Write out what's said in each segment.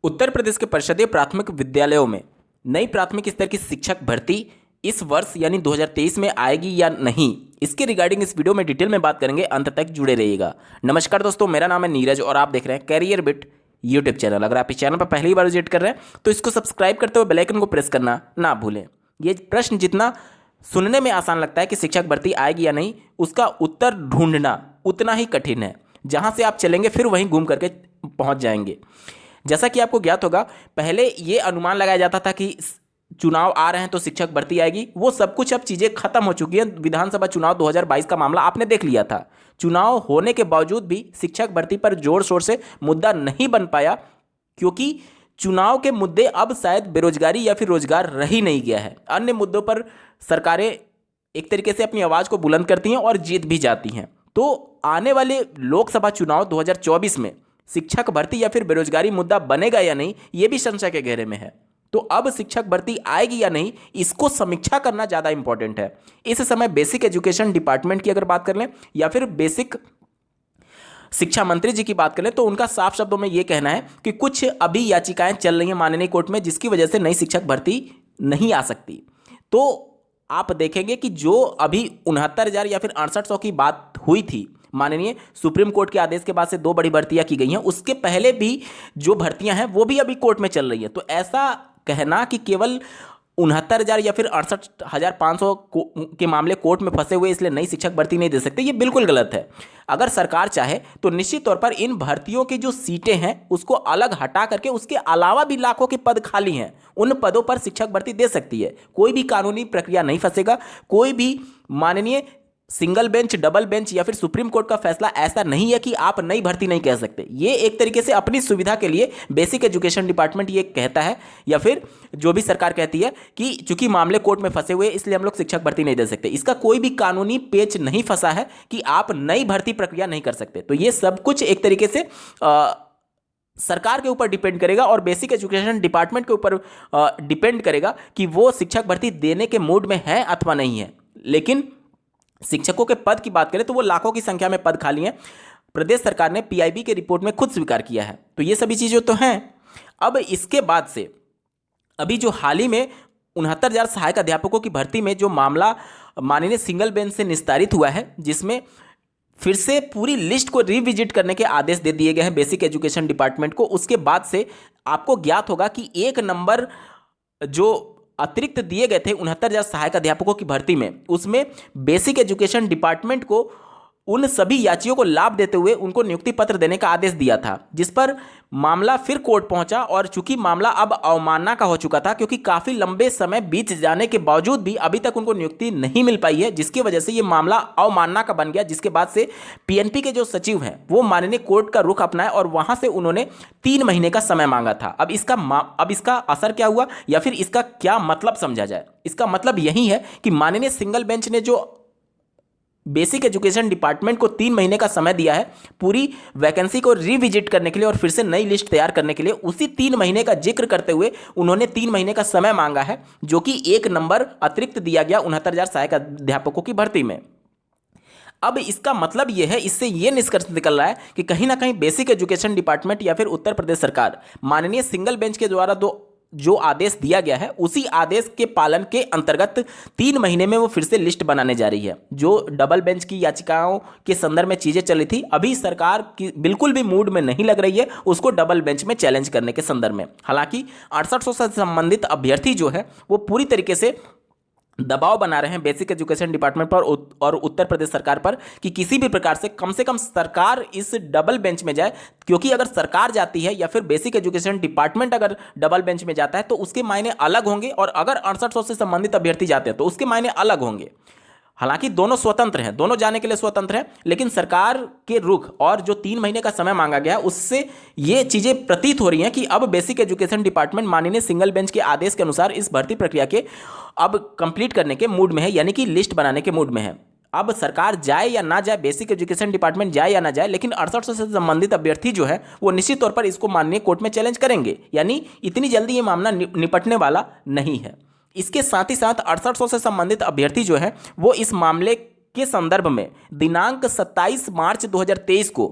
उत्तर प्रदेश के परिषदीय प्राथमिक विद्यालयों में नई प्राथमिक स्तर की शिक्षक भर्ती इस वर्ष यानी 2023 में आएगी या नहीं, इसके रिगार्डिंग इस वीडियो में डिटेल में बात करेंगे। अंत तक जुड़े रहिएगा। नमस्कार दोस्तों, मेरा नाम है नीरज और आप देख रहे हैं कैरियर बिट यूट्यूब चैनल। अगर आप इस चैनल पर पहली बार विजिट कर रहे हैं तो इसको सब्सक्राइब करते हुए बेल आइकन को प्रेस करना ना भूलें। ये प्रश्न जितना सुनने में आसान लगता है कि शिक्षक भर्ती आएगी या नहीं, उसका उत्तर ढूंढना उतना ही कठिन है। जहां से आप चलेंगे फिर वहीं घूम करके पहुंच जाएंगे। जैसा कि आपको ज्ञात होगा, पहले ये अनुमान लगाया जाता था कि चुनाव आ रहे हैं तो शिक्षक भर्ती आएगी। वो सब कुछ अब चीज़ें खत्म हो चुकी हैं। विधानसभा चुनाव 2022 का मामला आपने देख लिया था। चुनाव होने के बावजूद भी शिक्षक भर्ती पर जोर शोर से मुद्दा नहीं बन पाया, क्योंकि चुनाव के मुद्दे अब शायद बेरोजगारी या फिर रोजगार रह ही नहीं गया है। अन्य मुद्दों पर सरकारें एक तरीके से अपनी आवाज़ को बुलंद करती हैं और जीत भी जाती हैं। तो आने वाले लोकसभा चुनाव 2024 में शिक्षक भर्ती या फिर बेरोजगारी मुद्दा बनेगा या नहीं, ये भी संशय के घेरे में है। तो अब शिक्षक भर्ती आएगी या नहीं, इसको समीक्षा करना ज़्यादा इंपॉर्टेंट है। इस समय बेसिक एजुकेशन डिपार्टमेंट की अगर बात कर लें या फिर बेसिक शिक्षा मंत्री जी की बात करें तो उनका साफ शब्दों में यह कहना है कि कुछ अभी याचिकाएं चल रही हैं माननीय कोर्ट में, जिसकी वजह से नई शिक्षक भर्ती नहीं आ सकती। तो आप देखेंगे कि जो अभी 69,000 या फिर 6800 की बात हुई थी, माननीय सुप्रीम कोर्ट के आदेश के बाद से 2 बड़ी भर्तियां की गई हैं, उसके पहले भी जो भर्तियां हैं वो भी अभी कोर्ट में चल रही हैं। तो ऐसा कहना कि केवल 69,000 या फिर 68,500 के मामले कोर्ट में फंसे हुए इसलिए नई शिक्षक भर्ती नहीं दे सकते, ये बिल्कुल गलत है। अगर सरकार चाहे तो निश्चित तौर पर इन भर्तियों की जो सीटें हैं उसको अलग हटा करके उसके अलावा भी लाखों के पद खाली हैं, उन पदों पर शिक्षक भर्ती दे सकती है। कोई भी कानूनी प्रक्रिया नहीं फंसेगा। कोई भी माननीय सिंगल बेंच, डबल बेंच या फिर सुप्रीम कोर्ट का फैसला ऐसा नहीं है कि आप नई भर्ती नहीं कह सकते। ये एक तरीके से अपनी सुविधा के लिए बेसिक एजुकेशन डिपार्टमेंट ये कहता है, या फिर जो भी सरकार कहती है कि चूंकि मामले कोर्ट में फंसे हुए इसलिए हम लोग शिक्षक भर्ती नहीं दे सकते। इसका कोई भी कानूनी पेच नहीं फंसा है कि आप नई भर्ती प्रक्रिया नहीं कर सकते। तो ये सब कुछ एक तरीके से सरकार के ऊपर डिपेंड करेगा और बेसिक एजुकेशन डिपार्टमेंट के ऊपर डिपेंड करेगा कि वो शिक्षक भर्ती देने के मूड में है अथवा नहीं है। लेकिन शिक्षकों के पद की बात करें तो वो लाखों की संख्या में पद खाली हैं। प्रदेश सरकार ने पीआईबी के रिपोर्ट में खुद स्वीकार किया है। तो ये सभी चीज़ें तो हैं। अब इसके बाद से अभी जो हाल ही में 69,000 सहायक अध्यापकों की भर्ती में जो मामला माननीय सिंगल बेंच से निस्तारित हुआ है, जिसमें फिर से पूरी लिस्ट को रिविजिट करने के आदेश दे दिए गए हैं बेसिक एजुकेशन डिपार्टमेंट को। उसके बाद से आपको ज्ञात होगा कि 1 नंबर जो अतिरिक्त दिए गए थे 69,000 सहायक अध्यापकों की भर्ती में, उसमें बेसिक एजुकेशन डिपार्टमेंट को उन सभी याचियों को लाभ देते हुए उनको नियुक्ति पत्र देने का आदेश दिया था, जिस पर मामला फिर कोर्ट पहुंचा। और चूंकि मामला अब अवमानना का हो चुका था, क्योंकि काफ़ी लंबे समय बीत जाने के बावजूद भी अभी तक उनको नियुक्ति नहीं मिल पाई है, जिसकी वजह से ये मामला अवमानना का बन गया। जिसके बाद से पीएनपी के जो सचिव हैं वो माननीय कोर्ट का रुख अपनाए और वहां से उन्होंने 3 महीने का समय मांगा था। अब इसका असर क्या हुआ या फिर इसका क्या मतलब समझा जाए? इसका मतलब यही है कि माननीय सिंगल बेंच ने जो बेसिक एजुकेशन डिपार्टमेंट को 3 महीने का समय दिया है पूरी वैकेंसी को रिविजिट करने के लिए और फिर से नई लिस्ट तैयार करने के लिए, उसी 3 महीने का जिक्र करते हुए उन्होंने 3 महीने का समय मांगा है, जो कि 1 नंबर अतिरिक्त दिया गया 69,000 सहायक अध्यापकों की भर्ती में। अब इसका मतलब यह है, इससे यह निष्कर्ष निकल रहा है कि कहीं ना कहीं बेसिक एजुकेशन डिपार्टमेंट या फिर उत्तर प्रदेश सरकार माननीय सिंगल बेंच के द्वारा जो आदेश दिया गया है उसी आदेश के पालन के अंतर्गत 3 महीने में वो फिर से लिस्ट बनाने जा रही है। जो डबल बेंच की याचिकाओं के संदर्भ में चीजें चली थी, अभी सरकार की बिल्कुल भी मूड में नहीं लग रही है उसको डबल बेंच में चैलेंज करने के संदर्भ में। हालांकि 6800 से संबंधित अभ्यर्थी जो है वो पूरी तरीके से दबाव बना रहे हैं बेसिक एजुकेशन डिपार्टमेंट पर और उत्तर प्रदेश सरकार पर कि किसी भी प्रकार से कम सरकार इस डबल बेंच में जाए, क्योंकि अगर सरकार जाती है या फिर बेसिक एजुकेशन डिपार्टमेंट अगर डबल बेंच में जाता है तो उसके मायने अलग होंगे, और अगर 6800 से संबंधित अभ्यर्थी जाते हैं तो उसके मायने अलग होंगे। हालांकि दोनों स्वतंत्र हैं, दोनों जाने के लिए स्वतंत्र हैं, लेकिन सरकार के रुख और जो 3 महीने का समय मांगा गया उससे ये चीजें प्रतीत हो रही हैं कि अब बेसिक एजुकेशन डिपार्टमेंट माननीय सिंगल बेंच के आदेश के अनुसार इस भर्ती प्रक्रिया के अब कंप्लीट करने के मूड में है, यानी कि लिस्ट बनाने के मूड में है। अब सरकार जाए या ना जाए, बेसिक एजुकेशन डिपार्टमेंट जाए या ना जाए, लेकिन 6800 से संबंधित अभ्यर्थी जो है वो निश्चित तौर पर इसको माननीय कोर्ट में चैलेंज करेंगे, यानी इतनी जल्दी ये मामला निपटने वाला नहीं है। इसके साथ ही साथ 6800 से संबंधित अभ्यर्थी जो है वो इस मामले के संदर्भ में दिनांक 27 मार्च 2023 को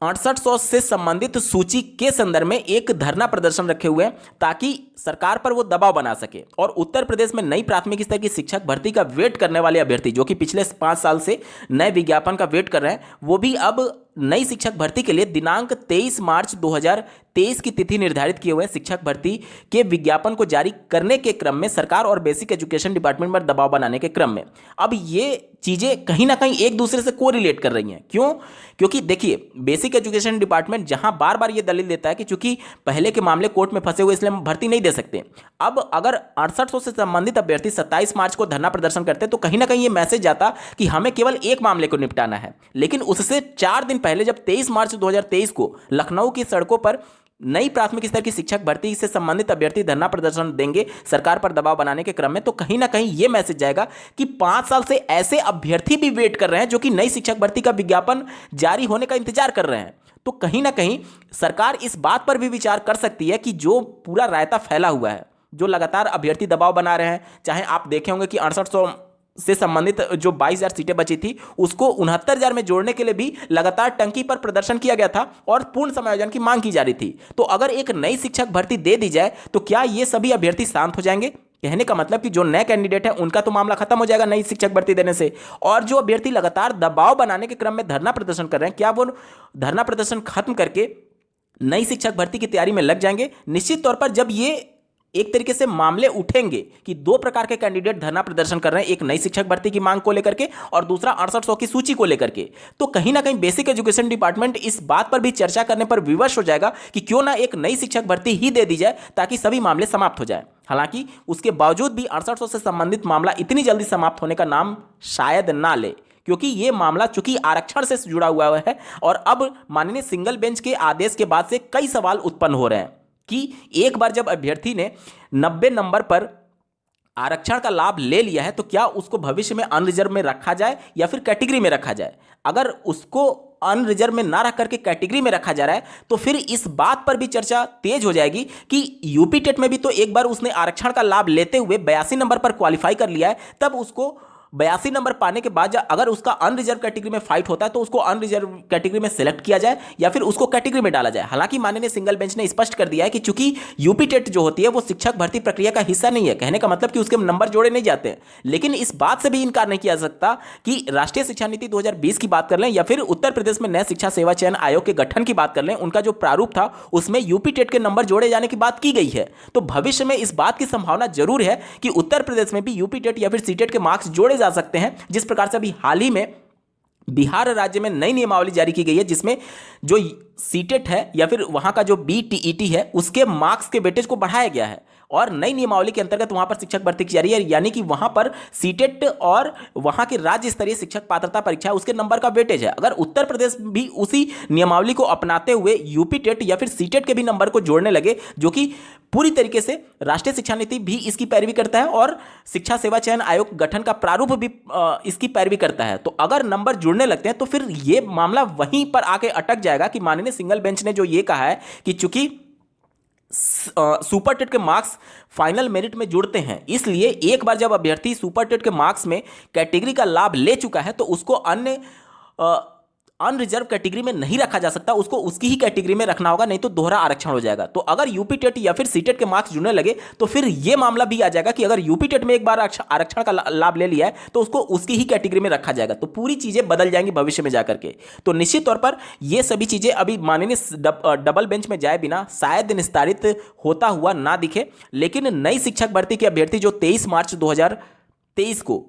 6800 से संबंधित सूची के संदर्भ में एक धरना प्रदर्शन रखे हुए हैं ताकि सरकार पर वो दबाव बना सके। और उत्तर प्रदेश में नई प्राथमिक स्तर की शिक्षक भर्ती का वेट करने वाले अभ्यर्थी जो कि पिछले 5 साल से नए विज्ञापन का वेट कर रहे हैं, वो भी अब नई शिक्षक भर्ती के लिए दिनांक 23 मार्च 2023 की तिथि निर्धारित किए हुए शिक्षक भर्ती के विज्ञापन को जारी करने के क्रम में सरकार और बेसिक एजुकेशन डिपार्टमेंट पर दबाव बनाने के क्रम में अब ये चीजें कहीं ना कहीं एक दूसरे से कोरिलेट कर रही हैं। क्यों? क्योंकि देखिए, बेसिक एजुकेशन डिपार्टमेंट जहां बार बार ये दलील देता है कि चूंकि पहले के मामले कोर्ट में फंसे हुए इसलिए हम भर्ती नहीं दे सकते, अब अगर 6800 से संबंधित अभ्यर्थी 27 मार्च को धरना प्रदर्शन करते तो कहीं ना कहीं ये मैसेज जाता कि हमें केवल एक मामले को निपटाना है। लेकिन उससे 4 दिन पहले जब 23 मार्च 2023 को लखनऊ की सड़कों पर नई प्राथमिक स्तर की शिक्षक भर्ती से संबंधित अभ्यर्थी धरना प्रदर्शन देंगे सरकार पर दबाव बनाने के क्रम में, तो कहीं ना कहीं यह मैसेज जाएगा कि 5 साल से ऐसे अभ्यर्थी भी वेट कर रहे हैं जो कि नई शिक्षक भर्ती का विज्ञापन जारी होने का इंतजार कर रहे हैं। तो कहीं ना कहीं सरकार इस बात पर भी विचार कर सकती है कि जो पूरा रायता फैला हुआ है, जो लगातार अभ्यर्थी दबाव बना रहे हैं, चाहे आप देखे होंगे कि 6800 से संबंधित जो 22,000 सीटें बची थी उसको 69,000 में जोड़ने के लिए भी लगातार टंकी पर प्रदर्शन किया गया था और पूर्ण समायोजन की मांग की जा रही थी। तो अगर एक नई शिक्षक भर्ती दे दी जाए तो क्या ये सभी अभ्यर्थी शांत हो जाएंगे? कहने का मतलब कि जो नए कैंडिडेट है उनका तो मामला खत्म हो जाएगा नई शिक्षक भर्ती देने से, और जो अभ्यर्थी लगातार दबाव बनाने के क्रम में धरना प्रदर्शन कर रहे हैं, क्या वो धरना प्रदर्शन खत्म करके नई शिक्षक भर्ती की तैयारी में लग जाएंगे? निश्चित तौर पर जब ये एक तरीके से मामले उठेंगे कि 2 प्रकार के कैंडिडेट धरना प्रदर्शन कर रहे हैं, एक नई शिक्षक भर्ती की मांग को लेकर के और दूसरा 6800 की सूची को लेकर के, तो कहीं ना कहीं बेसिक एजुकेशन डिपार्टमेंट इस बात पर भी चर्चा करने पर विवश हो जाएगा कि क्यों ना एक नई शिक्षक भर्ती ही दे दी जाए ताकि सभी मामले समाप्त हो जाए। हालांकि उसके बावजूद भी 6800 से संबंधित मामला इतनी जल्दी समाप्त होने का नाम शायद ना ले, क्योंकि यह मामला चूंकि आरक्षण से जुड़ा हुआ है और अब माननीय सिंगल बेंच के आदेश के बाद से कई सवाल उत्पन्न हो रहे हैं कि एक बार जब अभ्यर्थी ने 90 नंबर पर आरक्षण का लाभ ले लिया है तो क्या उसको भविष्य में अनरिजर्व में रखा जाए या फिर कैटेगरी में रखा जाए। अगर उसको अनरिजर्व में ना रख करके कैटेगरी में रखा जा रहा है तो फिर इस बात पर भी चर्चा तेज हो जाएगी कि यूपी टेट में भी तो एक बार उसने आरक्षण का लाभ लेते हुए 82 नंबर पर क्वालिफाई कर लिया है, तब उसको 82 नंबर पाने के बाद अगर उसका अनरिजर्व कैटेगरी में फाइट होता है तो उसको अनरिजर्व कैटेगरी में सेलेक्ट किया जाए या फिर उसको कैटेगरी में डाला जाए। हालांकि माननीय सिंगल बेंच ने स्पष्ट कर दिया है कि चूंकि यूपी टेट जो होती है वो शिक्षक भर्ती प्रक्रिया का हिस्सा नहीं है, कहने का मतलब कि उसके नंबर जोड़े नहीं जाते हैं। लेकिन इस बात से भी इनकार नहीं किया जा सकता कि राष्ट्रीय शिक्षा नीति 2020 की बात कर लें या फिर उत्तर प्रदेश में नए शिक्षा सेवा चयन आयोग के गठन की बात कर लें, उनका जो प्रारूप था उसमें यूपी टेट के नंबर जोड़े जाने की बात की गई है। तो भविष्य में इस बात की संभावना जरूर है कि उत्तर प्रदेश में भी यूपी टेट या फिर सीटेट के मार्क्स जोड़े जा सकते हैं। जिस प्रकार से अभी हाल ही में बिहार राज्य में नई नियमावली जारी की गई है जिसमें जो सीटेट है या फिर वहां का जो बीटीईटी है उसके मार्क्स के वेटेज को बढ़ाया गया है और नई नियमावली के अंतर्गत वहां पर शिक्षक भर्ती की जा रही है, यानी कि वहां पर सीटेट और वहां की राज्य स्तरीय शिक्षक पात्रता परीक्षा उसके नंबर का वेटेज है। अगर उत्तर प्रदेश भी उसी नियमावली को अपनाते हुए यूपी टेट या फिर सीटेट के भी नंबर को जोड़ने लगे, जो कि पूरी तरीके से राष्ट्रीय शिक्षा नीति भी इसकी पैरवी करता है और शिक्षा सेवा चयन आयोग गठन का प्रारूप भी इसकी पैरवी करता है, तो अगर नंबर जुड़ने लगते हैं तो फिर यह मामला वहीं पर आके अटक जाएगा कि माननीय सिंगल बेंच ने जो ये कहा है कि चूंकि सुपर टेट के मार्क्स फाइनल मेरिट में जुड़ते हैं, इसलिए एक बार जब अभ्यर्थी सुपर टेट के मार्क्स में कैटेगरी का लाभ ले चुका है तो उसको अन्य अनरिजर्व कैटेगरी में नहीं रखा जा सकता, उसको उसकी ही कैटेगरी में रखना होगा, नहीं तो दोहरा आरक्षण हो जाएगा। तो अगर यूपी टेट या फिर सीटेट के मार्क्स जुड़ने लगे तो फिर यह मामला भी आ जाएगा कि अगर यूपी टेट में एक बार आरक्षण का लाभ ले लिया है तो उसको उसकी ही कैटेगरी में रखा जाएगा। तो पूरी चीजें बदल जाएंगी भविष्य में जाकर के। तो निश्चित तौर पर यह सभी चीजें अभी माननीय डबल बेंच में जाए बिना शायद निस्तारित होता हुआ ना दिखे, लेकिन नई शिक्षक भर्ती के अभ्यर्थी जो 23 मार्च 2023 को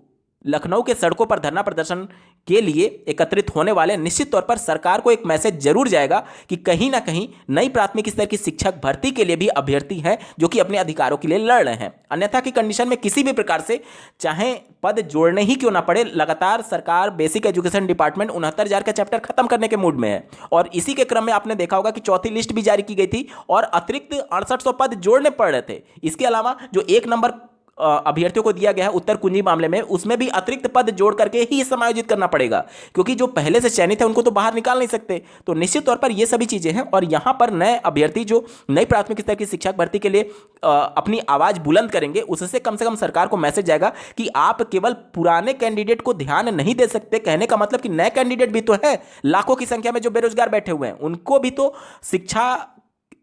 लखनऊ के सड़कों पर धरना प्रदर्शन के लिए एकत्रित होने वाले, निश्चित तौर पर सरकार को एक मैसेज जरूर जाएगा कि कहीं ना कहीं नई प्राथमिक स्तर की शिक्षक भर्ती के लिए भी अभ्यर्थी हैं जो कि अपने अधिकारों के लिए लड़ रहे हैं। अन्यथा की कंडीशन में किसी भी प्रकार से चाहे पद जोड़ने ही क्यों ना पड़े, लगातार सरकार बेसिक एजुकेशन डिपार्टमेंट 69,000 का चैप्टर खत्म करने के मूड में है। और इसी के क्रम में आपने देखा होगा कि चौथी लिस्ट भी जारी की गई थी और अतिरिक्त 6800 पद जोड़ने पड़ रहे थे। इसके अलावा जो 1 नंबर अभ्यर्थियों को दिया गया है उत्तर कुंजी मामले में, उसमें भी अतिरिक्त पद जोड़ करके ही समायोजित करना पड़ेगा, क्योंकि जो पहले से चयनित है उनको तो बाहर निकाल नहीं सकते। तो निश्चित तौर पर ये सभी चीजें हैं, और यहां पर नए अभ्यर्थी जो नई प्राथमिक स्तर की शिक्षक भर्ती के लिए अपनी आवाज बुलंद करेंगे, उससे कम से कम सरकार को मैसेज जाएगा कि आप केवल पुराने कैंडिडेट को ध्यान नहीं दे सकते। कहने का मतलब कि नए कैंडिडेट भी तो है, लाखों की संख्या में जो बेरोजगार बैठे हुए हैं, उनको भी तो शिक्षा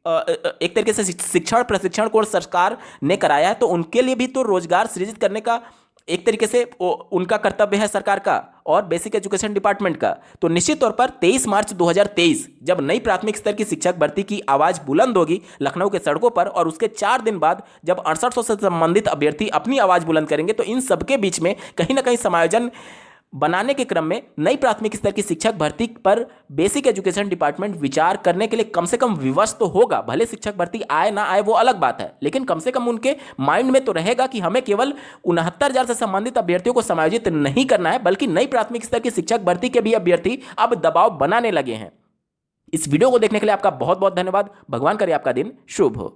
एक तरीके से शिक्षण प्रशिक्षण कोर्स सरकार ने कराया है, तो उनके लिए भी तो रोजगार सृजित करने का एक तरीके से उनका कर्तव्य है सरकार का और बेसिक एजुकेशन डिपार्टमेंट का। तो निश्चित तौर पर 23 मार्च 2023 जब नई प्राथमिक स्तर की शिक्षक भर्ती की आवाज बुलंद होगी लखनऊ के सड़कों पर, और उसके 4 दिन बाद जब 6800 से संबंधित अभ्यर्थी अपनी आवाज बुलंद करेंगे, तो इन सबके बीच में कहीं ना कहीं समायोजन बनाने के क्रम में नई प्राथमिक स्तर की शिक्षक भर्ती पर बेसिक एजुकेशन डिपार्टमेंट विचार करने के लिए कम से कम विवश तो होगा। भले शिक्षक भर्ती आए ना आए वो अलग बात है, लेकिन कम से कम उनके माइंड में तो रहेगा कि हमें केवल 69,000 से संबंधित अभ्यर्थियों को समायोजित नहीं करना है, बल्कि नई प्राथमिक स्तर की शिक्षक भर्ती के भी अभ्यर्थी अब दबाव बनाने लगे हैं। इस वीडियो को देखने के लिए आपका बहुत बहुत धन्यवाद। भगवान करे आपका दिन शुभ हो।